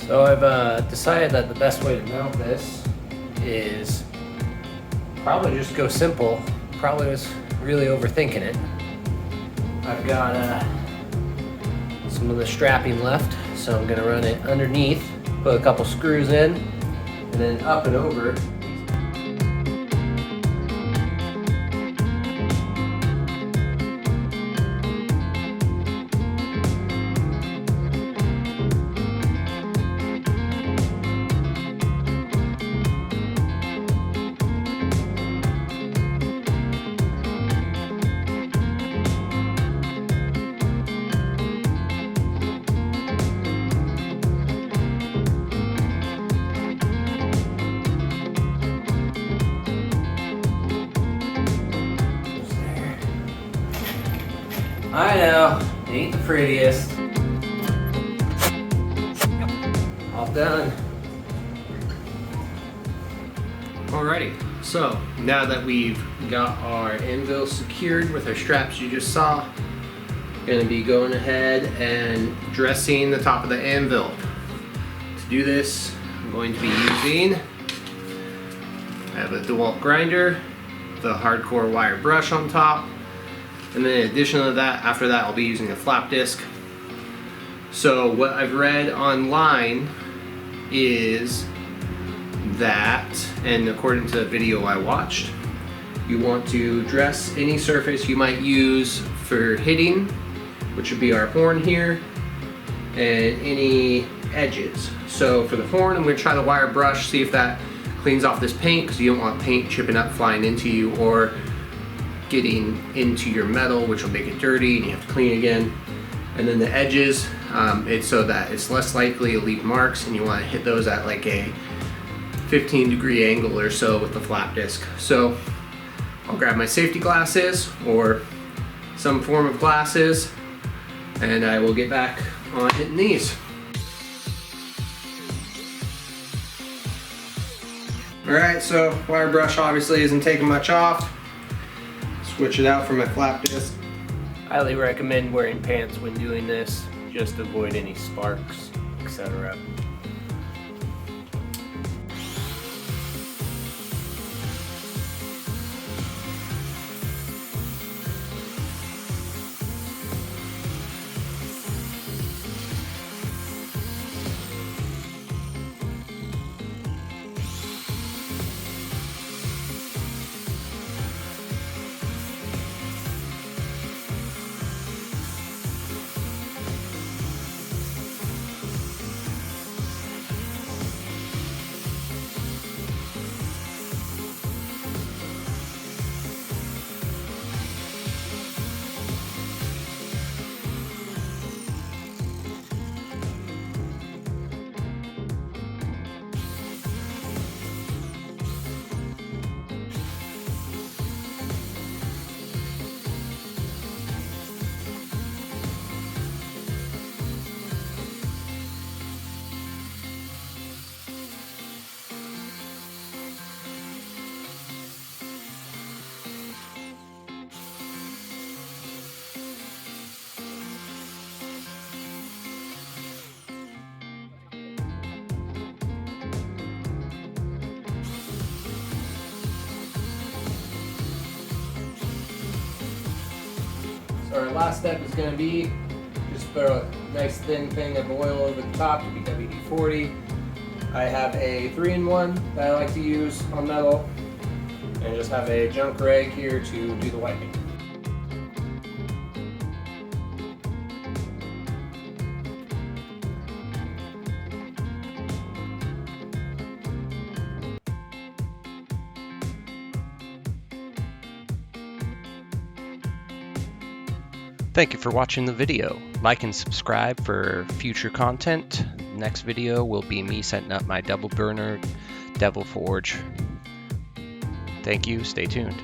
So I've decided that the best way to mount this is probably just go simple. Probably was really overthinking it. I've got some of the strapping left, so I'm gonna run it underneath, put a couple screws in, and then up and over. I know, it ain't the prettiest. All done. Alrighty, so now that we've got our anvil secured with our straps you just saw, gonna be going ahead and dressing the top of the anvil. To do this, I'm going to be using, I have a DeWalt grinder, the hardcore wire brush on top. And then in addition to that, after that, I'll be using a flap disc. So what I've read online is that, and according to the video I watched, you want to dress any surface you might use for hitting, which would be our horn here, and any edges. So for the horn, I'm going to try the wire brush, see if that cleans off this paint, because you don't want paint chipping up, flying into you, or getting into your metal, which will make it dirty and you have to clean again. And then the edges, it's so that it's less likely to leave marks, and you want to hit those at like a 15-degree angle or so with the flap disc. So I'll grab my safety glasses or some form of glasses, and I will get back on hitting these. Alright, so wire brush obviously isn't taking much off. Switch it out for my flap disc. Highly recommend wearing pants when doing this, just to avoid any sparks, etc. So our last step is going to be just throw a nice thin thing of oil over the top to be WD-40. I have a 3-in-1 that I like to use on metal, and just have a junk rag here to do the wiping. Thank you for watching the video. Like and subscribe for future content. Next video will be me setting up my double burner Devil Forge. Thank you, stay tuned.